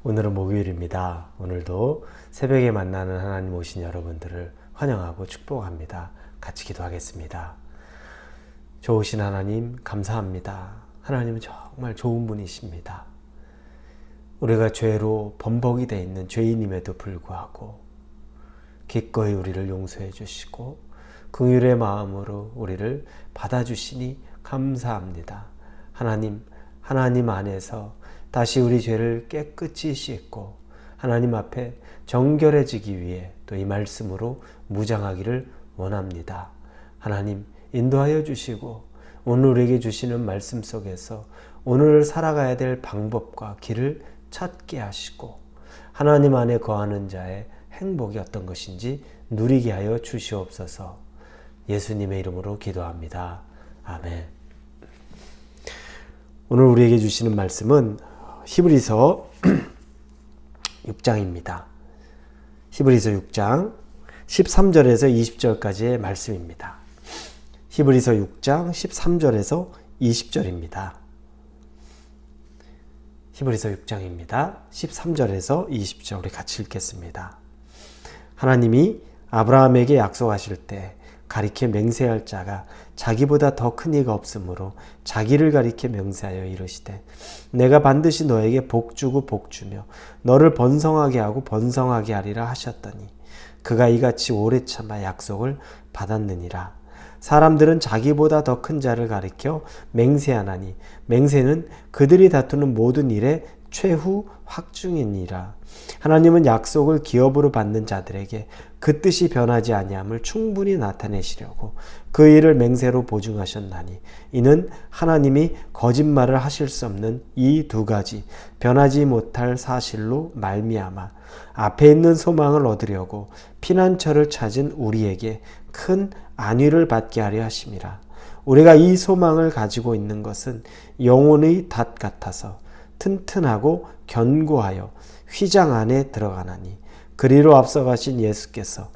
오늘은 목요일입니다. 오늘도 새벽에 만나는 하나님 오신 여러분들을 환영하고 축복합니다. 같이 기도하겠습니다. 좋으신 하나님 감사합니다. 하나님은 정말 좋은 분이십니다. 우리가 죄로 범벅이 되어 있는 죄인임에도 불구하고 기꺼이 우리를 용서해 주시고 긍휼의 마음으로 우리를 받아주시니 감사합니다. 하나님 안에서 다시 우리 죄를 깨끗이 씻고 하나님 앞에 정결해지기 위해 또 이 말씀으로 무장하기를 원합니다. 하나님 인도하여 주시고 오늘 우리에게 주시는 말씀 속에서 오늘 살아가야 될 방법과 길을 찾게 하시고 하나님 안에 거하는 자의 행복이 어떤 것인지 누리게 하여 주시옵소서. 예수님의 이름으로 기도합니다. 아멘. 오늘 우리에게 주시는 말씀은 히브리서 6장입니다. 히브리서 6장 13절에서 20절까지의 말씀입니다. 히브리서 6장 13절에서 20절입니다. 히브리서 6장입니다. 13절에서 20절 우리 같이 읽겠습니다. 하나님이 아브라함에게 약속하실 때 가리켜 맹세할 자가 자기보다 더 큰 이가 없으므로 자기를 가리켜 맹세하여 이르시되 내가 반드시 너에게 복주고 복주며 너를 번성하게 하고 번성하게 하리라 하셨더니 그가 이같이 오래 참아 약속을 받았느니라. 사람들은 자기보다 더 큰 자를 가리켜 맹세하나니 맹세는 그들이 다투는 모든 일의 최후 확증이니라. 하나님은 약속을 기업으로 받는 자들에게 그 뜻이 변하지 아니함을 충분히 나타내시려고 그 일을 맹세로 보증하셨나니 이는 하나님이 거짓말을 하실 수 없는 이 두 가지 변하지 못할 사실로 말미암아 앞에 있는 소망을 얻으려고 피난처를 찾은 우리에게 큰 안위를 받게 하려 하심이라. 우리가 이 소망을 가지고 있는 것은 영혼의 닷 같아서 튼튼하고 견고하여 휘장 안에 들어가나니 그리로 앞서가신 예수께서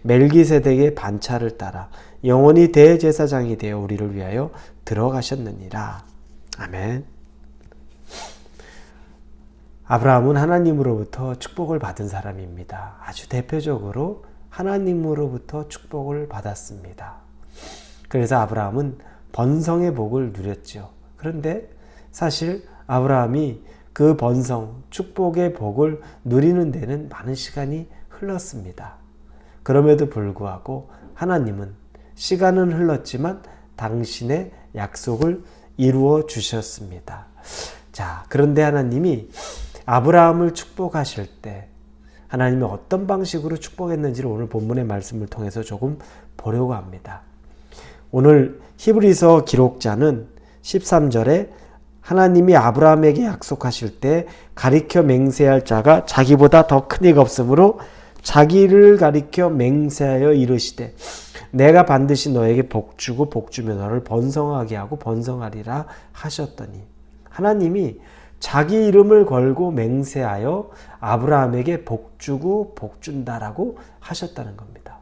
멜기세덱의 반차를 따라 영원히 대제사장이 되어 우리를 위하여 들어가셨느니라. 아멘. 아브라함은 하나님으로부터 축복을 받은 사람입니다. 아주 대표적으로 하나님으로부터 축복을 받았습니다. 그래서 아브라함은 번성의 복을 누렸죠. 그런데 사실 아브라함이 그 번성, 축복의 복을 누리는 데는 많은 시간이 흘렀습니다. 그럼에도 불구하고 하나님은 시간은 흘렀지만 당신의 약속을 이루어 주셨습니다. 자, 그런데 하나님이 아브라함을 축복하실 때 하나님이 어떤 방식으로 축복했는지를 오늘 본문의 말씀을 통해서 조금 보려고 합니다. 오늘 히브리서 기록자는 13절에 하나님이 아브라함에게 약속하실 때 가리켜 맹세할 자가 자기보다 더 큰 이가 없으므로 자기를 가리켜 맹세하여 이르시되 내가 반드시 너에게 복주고 복주며 너를 번성하게 하고 번성하리라 하셨더니 하나님이 자기 이름을 걸고 맹세하여 아브라함에게 복주고 복준다라고 하셨다는 겁니다.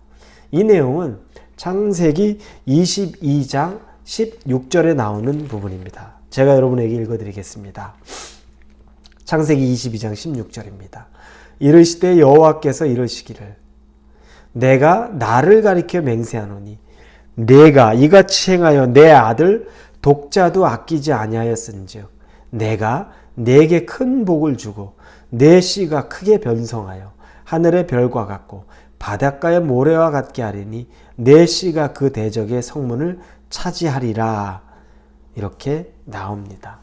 이 내용은 창세기 22장 16절에 나오는 부분입니다. 제가 여러분에게 읽어드리겠습니다. 창세기 22장 16절입니다. 이르시되 여호와께서 이르시기를 내가 나를 가리켜 맹세하노니 내가 이같이 행하여 내 아들 독자도 아끼지 아니하였은즉 내가 네게 큰 복을 주고 내 씨가 크게 변성하여 하늘의 별과 같고 바닷가의 모래와 같게 하리니 내 씨가 그 대적의 성문을 차지하리라. 이렇게 나옵니다.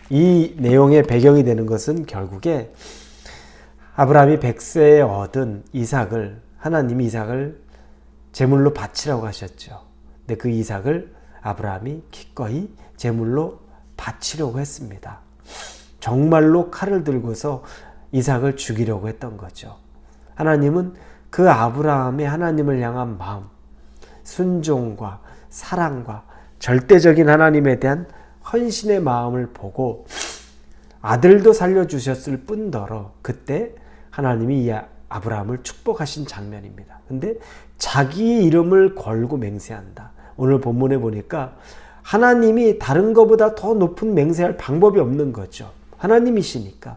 이 내용의 배경이 되는 것은 결국에 아브라함이 100세에 얻은 이삭을 하나님이 이삭을 제물로 바치라고 하셨죠. 근데 그 이삭을 아브라함이 기꺼이 제물로 바치려고 했습니다. 정말로 칼을 들고서 이삭을 죽이려고 했던 거죠. 하나님은 그 아브라함의 하나님을 향한 마음, 순종과 사랑과 절대적인 하나님에 대한 헌신의 마음을 보고 아들도 살려주셨을 뿐더러 그때 하나님이 이 아브라함을 축복하신 장면입니다. 근데 자기 이름을 걸고 맹세한다. 오늘 본문에 보니까 하나님이 다른 것보다 더 높은 맹세할 방법이 없는 거죠. 하나님이시니까.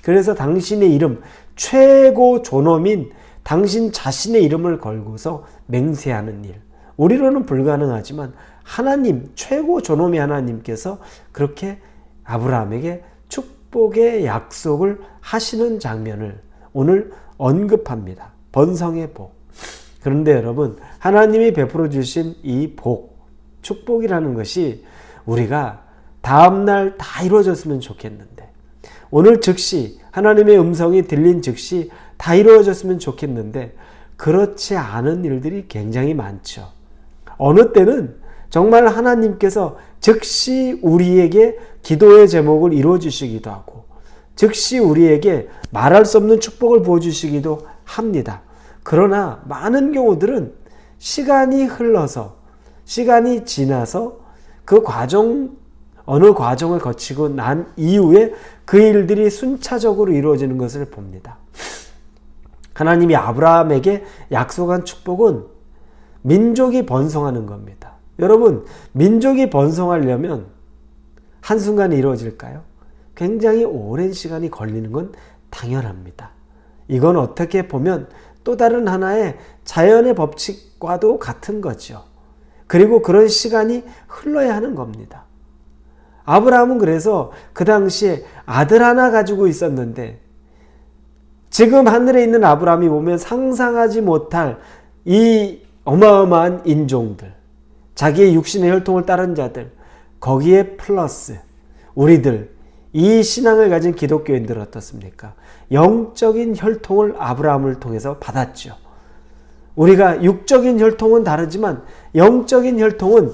그래서 당신의 이름, 최고 존엄인 당신 자신의 이름을 걸고서 맹세하는 일. 우리로는 불가능하지만 하나님, 최고 존엄의 하나님께서 그렇게 아브라함에게 축복의 약속을 하시는 장면을 오늘 언급합니다. 번성의 복. 그런데 여러분, 하나님이 베풀어 주신 이 복, 축복이라는 것이 우리가 다음날 다 이루어졌으면 좋겠는데, 오늘 즉시 하나님의 음성이 들린 즉시 다 이루어졌으면 좋겠는데 그렇지 않은 일들이 굉장히 많죠. 어느 때는 정말 하나님께서 즉시 우리에게 기도의 제목을 이루어주시기도 하고 즉시 우리에게 말할 수 없는 축복을 부어주시기도 합니다. 그러나 많은 경우들은 시간이 흘러서, 시간이 지나서 그 어느 과정을 거치고 난 이후에 그 일들이 순차적으로 이루어지는 것을 봅니다. 하나님이 아브라함에게 약속한 축복은 민족이 번성하는 겁니다. 여러분, 민족이 번성하려면 한순간에 이루어질까요? 굉장히 오랜 시간이 걸리는 건 당연합니다. 이건 어떻게 보면 또 다른 하나의 자연의 법칙과도 같은 거죠. 그리고 그런 시간이 흘러야 하는 겁니다. 아브라함은 그래서 그 당시에 아들 하나 가지고 있었는데 지금 하늘에 있는 아브라함이 보면 상상하지 못할 이 어마어마한 인종들, 자기의 육신의 혈통을 따른 자들, 거기에 플러스 우리들, 이 신앙을 가진 기독교인들은 어떻습니까? 영적인 혈통을 아브라함을 통해서 받았죠. 우리가 육적인 혈통은 다르지만 영적인 혈통은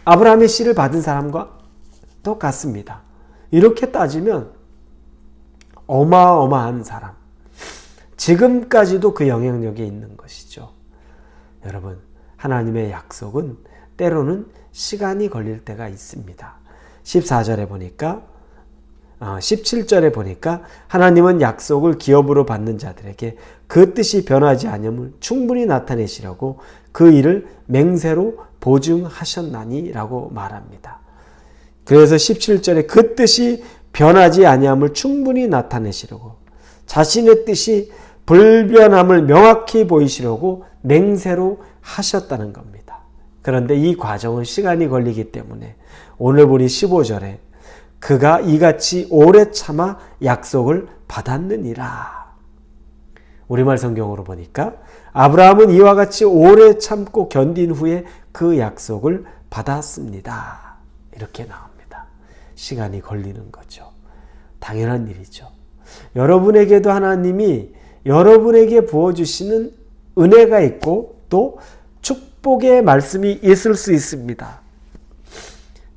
아브라함의 씨를 받은 사람과 똑같습니다. 이렇게 따지면 어마어마한 사람, 지금까지도 그 영향력이 있는 것이죠. 여러분, 하나님의 약속은 때로는 시간이 걸릴 때가 있습니다. 14절에 보니까 17절에 보니까 하나님은 약속을 기업으로 받는 자들에게 그 뜻이 변하지 아니함을 충분히 나타내시려고 그 일을 맹세로 보증하셨나니 라고 말합니다. 그래서 17절에 그 뜻이 변하지 아니함을 충분히 나타내시려고, 자신의 뜻이 불변함을 명확히 보이시려고 맹세로 하셨다는 겁니다. 그런데 이 과정은 시간이 걸리기 때문에 오늘 보니 15절에 그가 이같이 오래 참아 약속을 받았느니라. 우리말 성경으로 보니까 아브라함은 이와 같이 오래 참고 견딘 후에 그 약속을 받았습니다. 이렇게 나옵니다. 시간이 걸리는 거죠. 당연한 일이죠. 여러분에게도 하나님이 여러분에게 부어주시는 은혜가 있고 또 축복의 말씀이 있을 수 있습니다.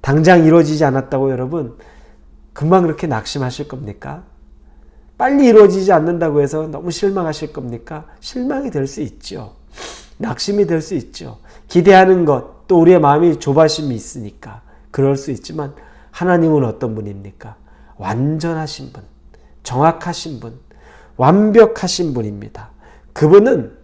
당장 이루어지지 않았다고 여러분 금방 그렇게 낙심하실 겁니까? 빨리 이루어지지 않는다고 해서 너무 실망하실 겁니까? 실망이 될 수 있죠. 낙심이 될 수 있죠. 기대하는 것, 또 우리의 마음이 조바심이 있으니까 그럴 수 있지만 하나님은 어떤 분입니까? 완전하신 분, 정확하신 분, 완벽하신 분입니다. 그분은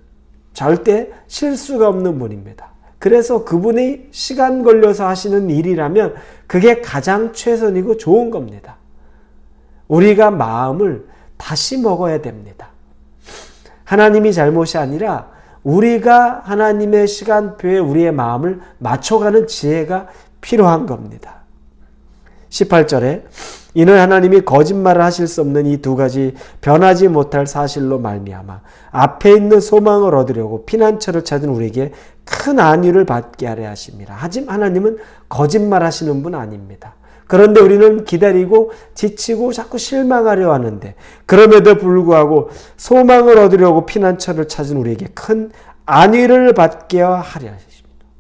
절대 실수가 없는 분입니다. 그래서 그분이 시간 걸려서 하시는 일이라면 그게 가장 최선이고 좋은 겁니다. 우리가 마음을 다시 먹어야 됩니다. 하나님이 잘못이 아니라 우리가 하나님의 시간표에 우리의 마음을 맞춰가는 지혜가 필요한 겁니다. 18절에 이는 하나님이 거짓말을 하실 수 없는 이 두 가지 변하지 못할 사실로 말미암아 앞에 있는 소망을 얻으려고 피난처를 찾은 우리에게 큰 안위를 받게 하려 하심이라. 하지만 하나님은 거짓말하시는 분 아닙니다. 그런데 우리는 기다리고 지치고 자꾸 실망하려 하는데 그럼에도 불구하고 소망을 얻으려고 피난처를 찾은 우리에게 큰 안위를 받게 하려 하십니다.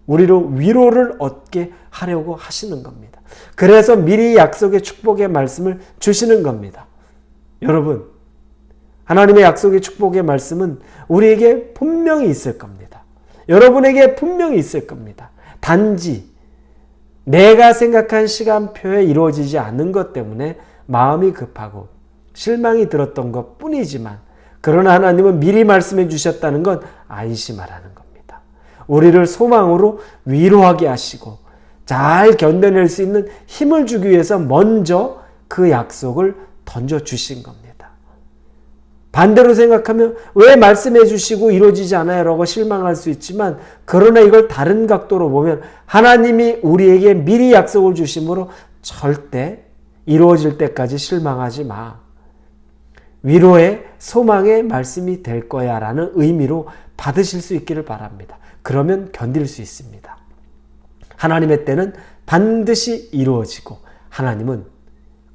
우리로 위로를 얻게 하려고 하시는 겁니다. 그래서 미리 약속의 축복의 말씀을 주시는 겁니다. 여러분, 하나님의 약속의 축복의 말씀은 우리에게 분명히 있을 겁니다. 여러분에게 분명히 있을 겁니다. 단지 내가 생각한 시간표에 이루어지지 않는 것 때문에 마음이 급하고 실망이 들었던 것 뿐이지만, 그러나 하나님은 미리 말씀해 주셨다는 건 안심하라는 겁니다. 우리를 소망으로 위로하게 하시고 잘 견뎌낼 수 있는 힘을 주기 위해서 먼저 그 약속을 던져주신 겁니다. 반대로 생각하면 왜 말씀해 주시고 이루어지지 않아요? 라고 실망할 수 있지만, 그러나 이걸 다른 각도로 보면 하나님이 우리에게 미리 약속을 주심으로 절대 이루어질 때까지 실망하지 마. 위로의 소망의 말씀이 될 거야 라는 의미로 받으실 수 있기를 바랍니다. 그러면 견딜 수 있습니다. 하나님의 때는 반드시 이루어지고 하나님은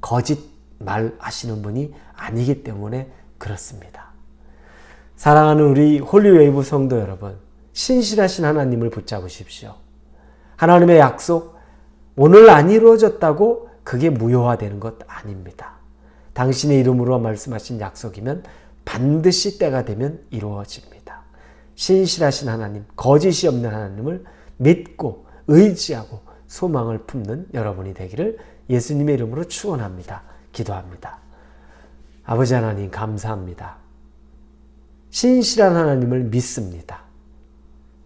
거짓말 하시는 분이 아니기 때문에 그렇습니다. 사랑하는 우리 홀리웨이브 성도 여러분, 신실하신 하나님을 붙잡으십시오. 하나님의 약속, 오늘 안 이루어졌다고 그게 무효화되는 것 아닙니다. 당신의 이름으로 말씀하신 약속이면 반드시 때가 되면 이루어집니다. 신실하신 하나님, 거짓이 없는 하나님을 믿고 의지하고 소망을 품는 여러분이 되기를 예수님의 이름으로 축원합니다. 기도합니다. 아버지 하나님 감사합니다. 신실한 하나님을 믿습니다.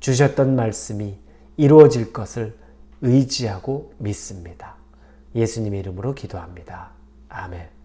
주셨던 말씀이 이루어질 것을 의지하고 믿습니다. 예수님의 이름으로 기도합니다. 아멘.